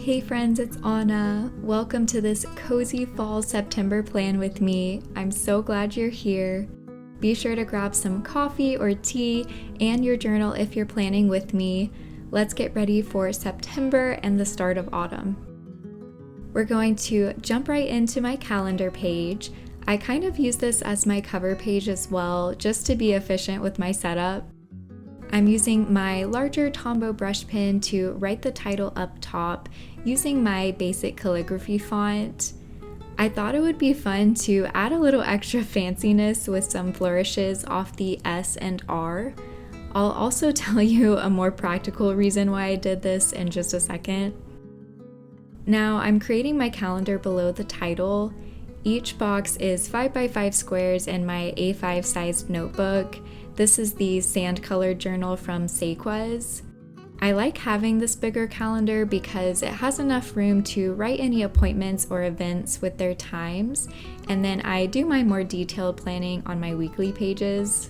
Hey friends, it's Anna. Welcome to this cozy fall September plan with me. I'm so glad you're here. Be sure to grab some coffee or tea and your journal if you're planning with me. Let's get ready for September and the start of autumn. We're going to jump right into my calendar page. I kind of use this as my cover page as well, just to be efficient with my setup. I'm using my larger Tombow brush pen to write the title up top using my basic calligraphy font. I thought it would be fun to add a little extra fanciness with some flourishes off the S and R. I'll also tell you a more practical reason why I did this in just a second. Now I'm creating my calendar below the title. Each box is 5x5 squares in my A5 sized notebook. This is the sand colored journal from Sequez. I like having this bigger calendar because it has enough room to write any appointments or events with their times, and then I do my more detailed planning on my weekly pages.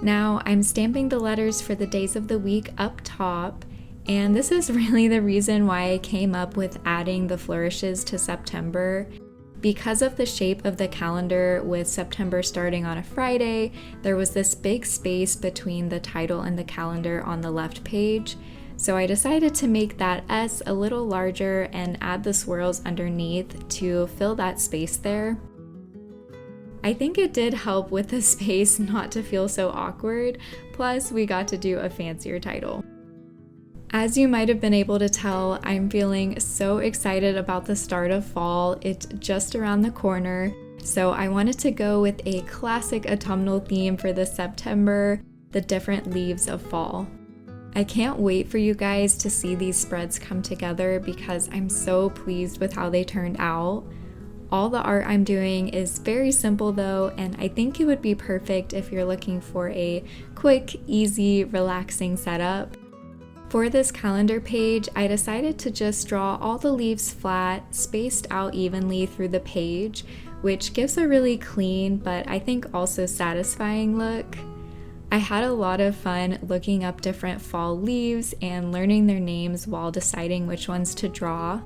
Now I'm stamping the letters for the days of the week up top, and this is really the reason why I came up with adding the flourishes to September. Because of the shape of the calendar with September starting on a Friday, there was this big space between the title and the calendar on the left page. So I decided to make that S a little larger and add the swirls underneath to fill that space there. I think it did help with the space not to feel so awkward, plus we got to do a fancier title. As you might have been able to tell, I'm feeling so excited about the start of fall. It's just around the corner, so I wanted to go with a classic autumnal theme for this September, the different leaves of fall. I can't wait for you guys to see these spreads come together because I'm so pleased with how they turned out. All the art I'm doing is very simple though, and I think it would be perfect if you're looking for a quick, easy, relaxing setup. For this calendar page, I decided to just draw all the leaves flat, spaced out evenly through the page, which gives a really clean, but I think also satisfying look. I had a lot of fun looking up different fall leaves and learning their names while deciding which ones to draw.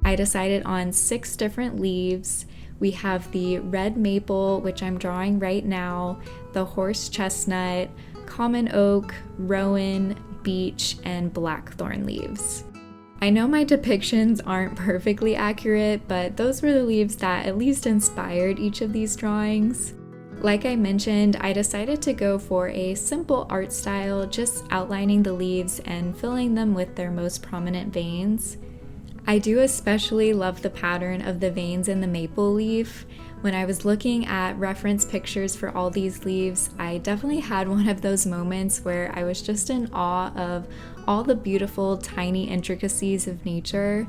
I decided on 6 different leaves. We have the red maple, which I'm drawing right now, the horse chestnut, common oak, rowan, beech, and blackthorn leaves. I know my depictions aren't perfectly accurate, but those were the leaves that at least inspired each of these drawings. Like I mentioned, I decided to go for a simple art style, just outlining the leaves and filling them with their most prominent veins. I do especially love the pattern of the veins in the maple leaf. When I was looking at reference pictures for all these leaves, I definitely had one of those moments where I was just in awe of all the beautiful tiny intricacies of nature.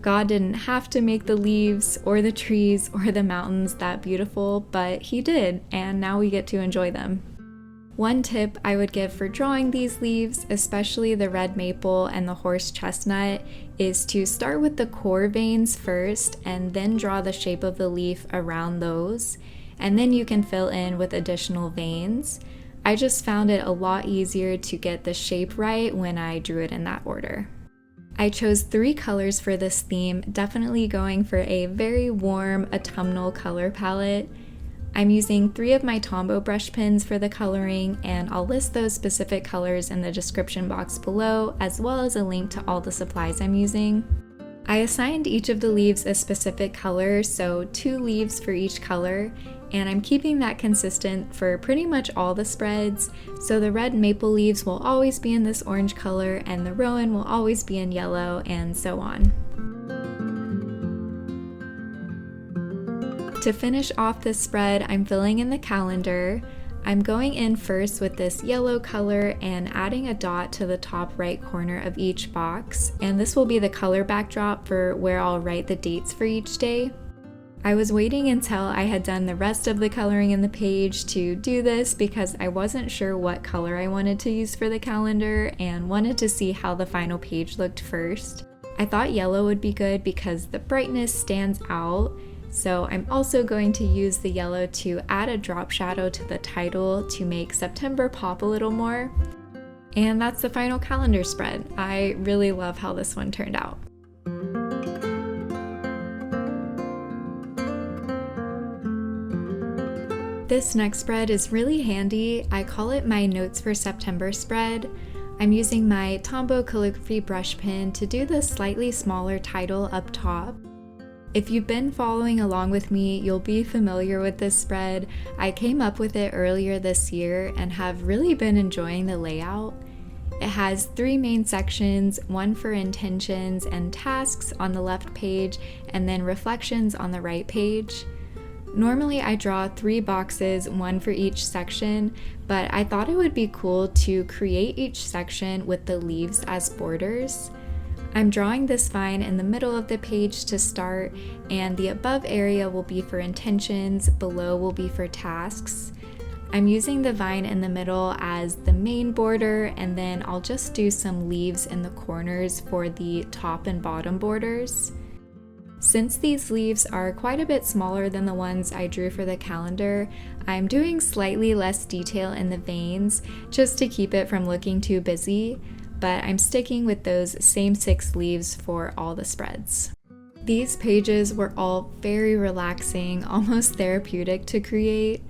God didn't have to make the leaves or the trees or the mountains that beautiful, but He did, and now we get to enjoy them. One tip I would give for drawing these leaves, especially the red maple and the horse chestnut, is to start with the core veins first and then draw the shape of the leaf around those, and then you can fill in with additional veins. I just found it a lot easier to get the shape right when I drew it in that order. I chose 3 colors for this theme, definitely going for a very warm autumnal color palette. I'm using 3 of my Tombow brush pens for the coloring, and I'll list those specific colors in the description box below, as well as a link to all the supplies I'm using. I assigned each of the leaves a specific color, so 2 leaves for each color, and I'm keeping that consistent for pretty much all the spreads, so the red maple leaves will always be in this orange color, and the rowan will always be in yellow, and so on. To finish off this spread, I'm filling in the calendar. I'm going in first with this yellow color and adding a dot to the top right corner of each box, and this will be the color backdrop for where I'll write the dates for each day. I was waiting until I had done the rest of the coloring in the page to do this because I wasn't sure what color I wanted to use for the calendar and wanted to see how the final page looked first. I thought yellow would be good because the brightness stands out. So I'm also going to use the yellow to add a drop shadow to the title to make September pop a little more. And that's the final calendar spread. I really love how this one turned out. This next spread is really handy. I call it my Notes for September spread. I'm using my Tombow calligraphy brush pen to do the slightly smaller title up top. If you've been following along with me, you'll be familiar with this spread. I came up with it earlier this year and have really been enjoying the layout. It has 3 main sections, one for intentions and tasks on the left page, and then reflections on the right page. Normally I draw 3 boxes, one for each section, but I thought it would be cool to create each section with the leaves as borders. I'm drawing this vine in the middle of the page to start, and the above area will be for intentions, below will be for tasks. I'm using the vine in the middle as the main border, and then I'll just do some leaves in the corners for the top and bottom borders. Since these leaves are quite a bit smaller than the ones I drew for the calendar, I'm doing slightly less detail in the veins just to keep it from looking too busy, but I'm sticking with those same 6 leaves for all the spreads. These pages were all very relaxing, almost therapeutic to create.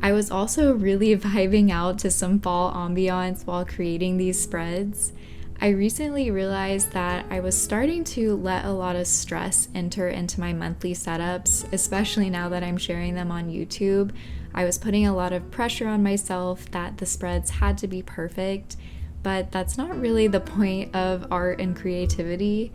I was also really vibing out to some fall ambiance while creating these spreads. I recently realized that I was starting to let a lot of stress enter into my monthly setups, especially now that I'm sharing them on YouTube. I was putting a lot of pressure on myself that the spreads had to be perfect, but that's not really the point of art and creativity.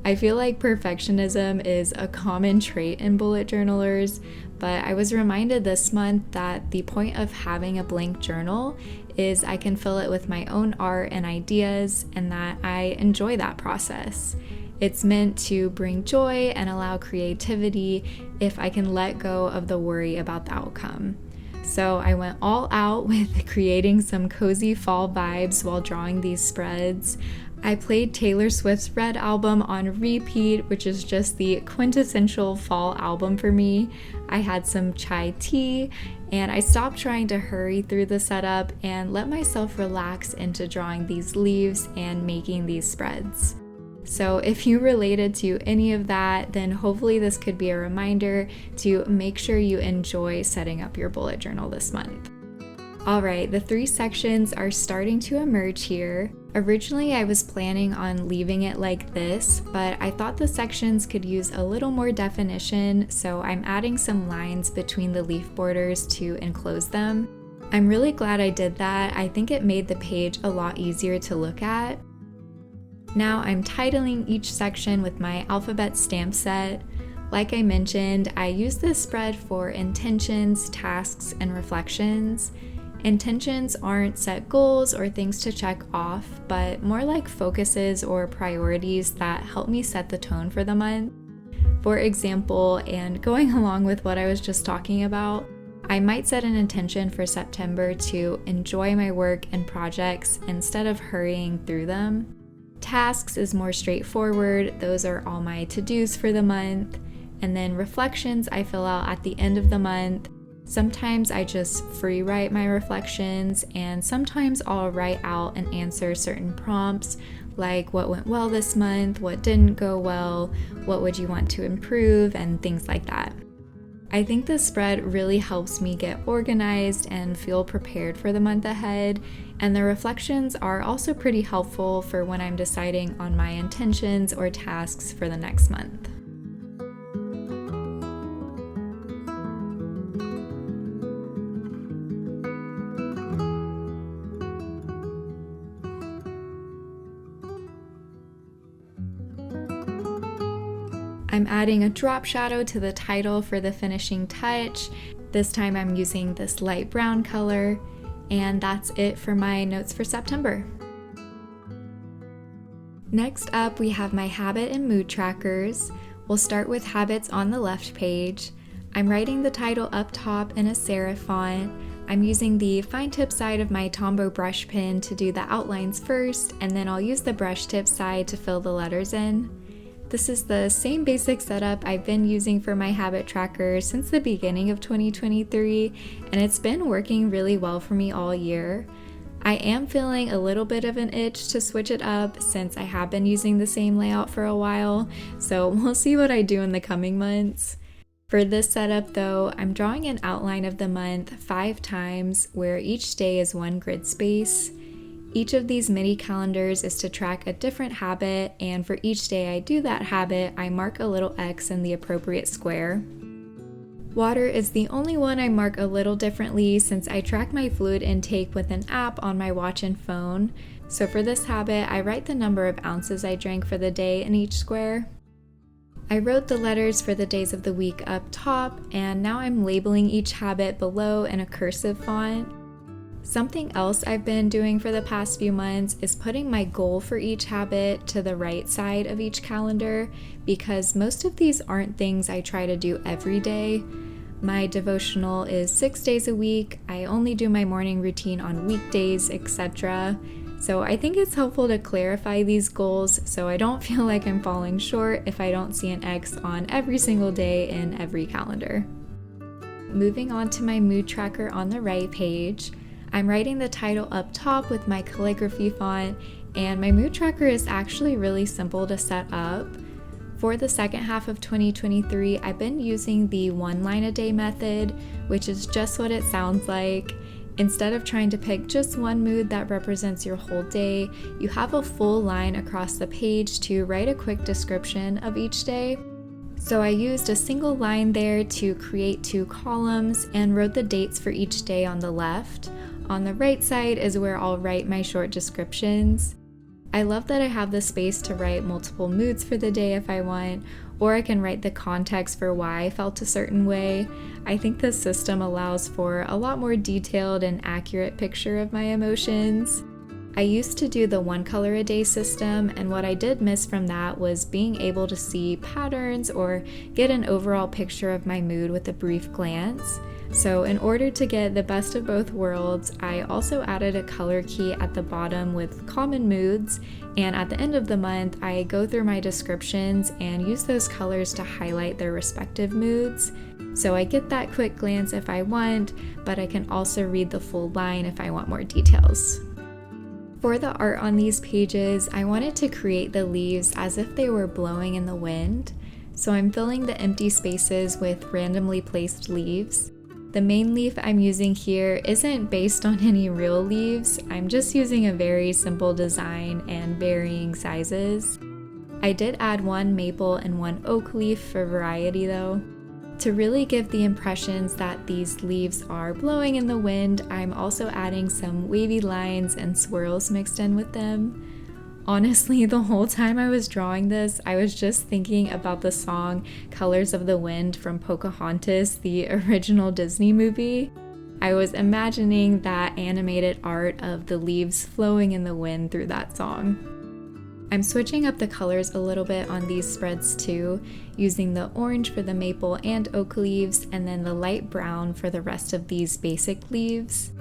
I feel like perfectionism is a common trait in bullet journalers, but I was reminded this month that the point of having a blank journal is I can fill it with my own art and ideas, and that I enjoy that process. It's meant to bring joy and allow creativity if I can let go of the worry about the outcome. So I went all out with creating some cozy fall vibes while drawing these spreads. I played Taylor Swift's Red album on repeat, which is just the quintessential fall album for me. I had some chai tea, and I stopped trying to hurry through the setup and let myself relax into drawing these leaves and making these spreads. So if you related to any of that, then hopefully this could be a reminder to make sure you enjoy setting up your bullet journal this month. Alright, the 3 sections are starting to emerge here. Originally I was planning on leaving it like this, but I thought the sections could use a little more definition, so I'm adding some lines between the leaf borders to enclose them. I'm really glad I did that. I think it made the page a lot easier to look at. Now I'm titling each section with my alphabet stamp set. Like I mentioned, I use this spread for intentions, tasks, and reflections. Intentions aren't set goals or things to check off, but more like focuses or priorities that help me set the tone for the month. For example, and going along with what I was just talking about, I might set an intention for September to enjoy my work and projects instead of hurrying through them. Tasks is more straightforward. Those are all my to-dos for the month. And then reflections I fill out at the end of the month. Sometimes I just free write my reflections, and sometimes I'll write out and answer certain prompts like what went well this month, what didn't go well, what would you want to improve, and things like that. I think this spread really helps me get organized and feel prepared for the month ahead, and the reflections are also pretty helpful for when I'm deciding on my intentions or tasks for the next month. I'm adding a drop shadow to the title for the finishing touch. This time I'm using this light brown color, and that's it for my notes for September. Next up, we have my habit and mood trackers. We'll start with habits on the left page. I'm writing the title up top in a serif font. I'm using the fine tip side of my Tombow brush pen to do the outlines first, and then I'll use the brush tip side to fill the letters in. This is the same basic setup I've been using for my habit tracker since the beginning of 2023, and it's been working really well for me all year. I am feeling a little bit of an itch to switch it up since I have been using the same layout for a while, so we'll see what I do in the coming months. For this setup though, I'm drawing an outline of the month 5 times where each day is one grid space. Each of these mini calendars is to track a different habit, and for each day I do that habit, I mark a little X in the appropriate square. Water is the only one I mark a little differently since I track my fluid intake with an app on my watch and phone. So for this habit, I write the number of ounces I drank for the day in each square. I wrote the letters for the days of the week up top, and now I'm labeling each habit below in a cursive font. Something else I've been doing for the past few months is putting my goal for each habit to the right side of each calendar, because most of these aren't things I try to do every day. My devotional is 6 days a week, I only do my morning routine on weekdays, etc. So I think it's helpful to clarify these goals so I don't feel like I'm falling short if I don't see an X on every single day in every calendar. Moving on to my mood tracker on the right page, I'm writing the title up top with my calligraphy font, and my mood tracker is actually really simple to set up. For the second half of 2023, I've been using the 1 line a day method, which is just what it sounds like. Instead of trying to pick just one mood that represents your whole day, you have a full line across the page to write a quick description of each day. So I used a single line there to create 2 columns and wrote the dates for each day on the left. On the right side is where I'll write my short descriptions. I love that I have the space to write multiple moods for the day if I want, or I can write the context for why I felt a certain way. I think this system allows for a lot more detailed and accurate picture of my emotions. I used to do the 1 color a day system, and what I did miss from that was being able to see patterns or get an overall picture of my mood with a brief glance. So in order to get the best of both worlds, I also added a color key at the bottom with common moods, and at the end of the month, I go through my descriptions and use those colors to highlight their respective moods. So I get that quick glance if I want, but I can also read the full line if I want more details. For the art on these pages, I wanted to create the leaves as if they were blowing in the wind. So I'm filling the empty spaces with randomly placed leaves. The main leaf I'm using here isn't based on any real leaves, I'm just using a very simple design and varying sizes. I did add 1 maple and 1 oak leaf for variety though. To really give the impressions that these leaves are blowing in the wind, I'm also adding some wavy lines and swirls mixed in with them. Honestly, the whole time I was drawing this, I was just thinking about the song Colors of the Wind from Pocahontas, the original Disney movie. I was imagining that animated art of the leaves flowing in the wind through that song. I'm switching up the colors a little bit on these spreads too, using the orange for the maple and oak leaves, and then the light brown for the rest of these basic leaves.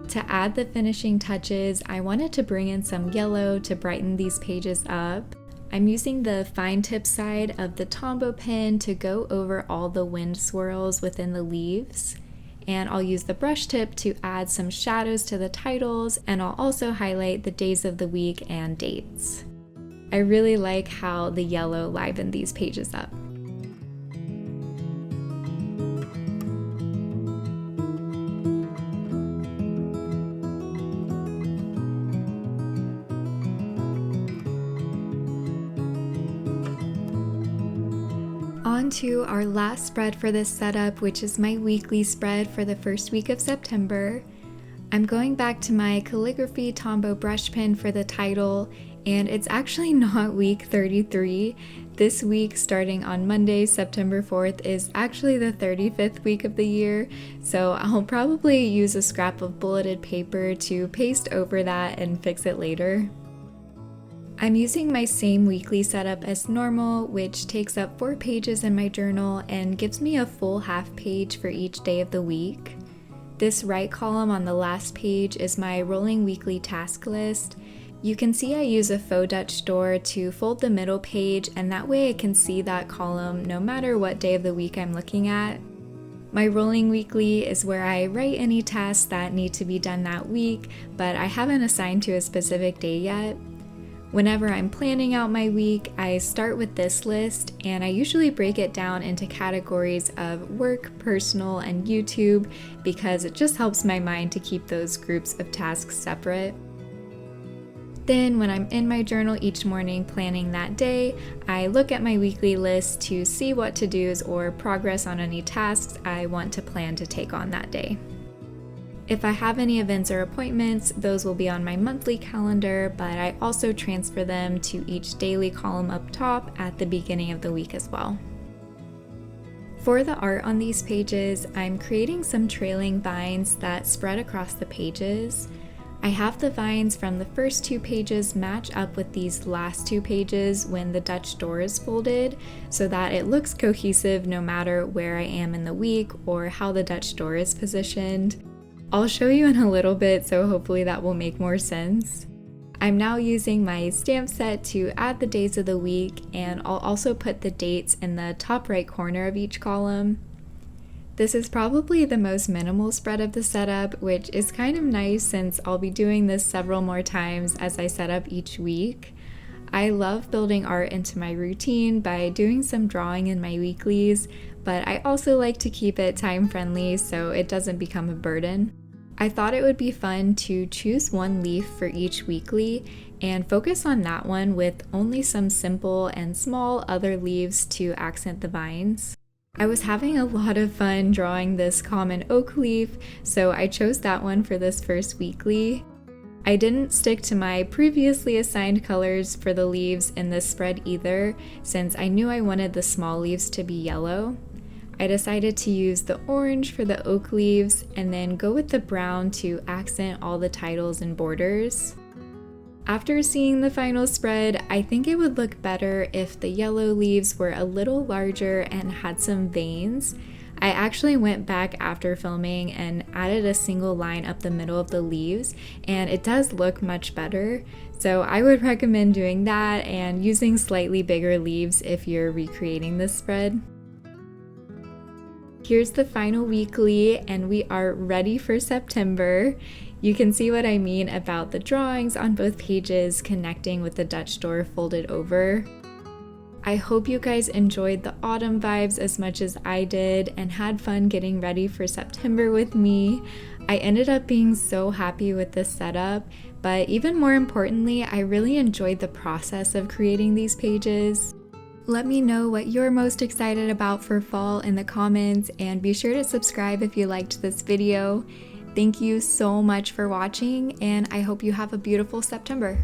To add the finishing touches, I wanted to bring in some yellow to brighten these pages up. I'm using the fine tip side of the Tombow pen to go over all the wind swirls within the leaves. And I'll use the brush tip to add some shadows to the titles, and I'll also highlight the days of the week and dates. I really like how the yellow livened these pages up. On to our last spread for this setup, which is my weekly spread for the first week of September. I'm going back to my calligraphy Tombow brush pen for the title, and it's actually not week 33. This week, starting on Monday, September 4th, is actually the 35th week of the year, so I'll probably use a scrap of bulleted paper to paste over that and fix it later. I'm using my same weekly setup as normal, which takes up 4 pages in my journal and gives me a full half page for each day of the week. This right column on the last page is my rolling weekly task list. You can see I use a faux Dutch door to fold the middle page, and that way I can see that column no matter what day of the week I'm looking at. My rolling weekly is where I write any tasks that need to be done that week, but I haven't assigned to a specific day yet. Whenever I'm planning out my week, I start with this list, and I usually break it down into categories of work, personal, and YouTube because it just helps my mind to keep those groups of tasks separate. Then when I'm in my journal each morning planning that day, I look at my weekly list to see what to-dos or progress on any tasks I want to plan to take on that day. If I have any events or appointments, those will be on my monthly calendar, but I also transfer them to each daily column up top at the beginning of the week as well. For the art on these pages, I'm creating some trailing vines that spread across the pages. I have the vines from the first 2 pages match up with these last 2 pages when the Dutch door is folded so that it looks cohesive no matter where I am in the week or how the Dutch door is positioned. I'll show you in a little bit, so hopefully that will make more sense. I'm now using my stamp set to add the days of the week, and I'll also put the dates in the top right corner of each column. This is probably the most minimal spread of the setup, which is kind of nice since I'll be doing this several more times as I set up each week. I love building art into my routine by doing some drawing in my weeklies, but I also like to keep it time-friendly so it doesn't become a burden. I thought it would be fun to choose one leaf for each weekly and focus on that one with only some simple and small other leaves to accent the vines. I was having a lot of fun drawing this common oak leaf, so I chose that one for this first weekly. I didn't stick to my previously assigned colors for the leaves in this spread either, since I knew I wanted the small leaves to be yellow. I decided to use the orange for the oak leaves and then go with the brown to accent all the titles and borders. After seeing the final spread, I think it would look better if the yellow leaves were a little larger and had some veins. I actually went back after filming and added a single line up the middle of the leaves, and it does look much better. So I would recommend doing that and using slightly bigger leaves if you're recreating this spread. Here's the final weekly, and we are ready for September. You can see what I mean about the drawings on both pages connecting with the Dutch door folded over. I hope you guys enjoyed the autumn vibes as much as I did and had fun getting ready for September with me. I ended up being so happy with this setup, but even more importantly, I really enjoyed the process of creating these pages. Let me know what you're most excited about for fall in the comments, and be sure to subscribe if you liked this video. Thank you so much for watching, and I hope you have a beautiful September.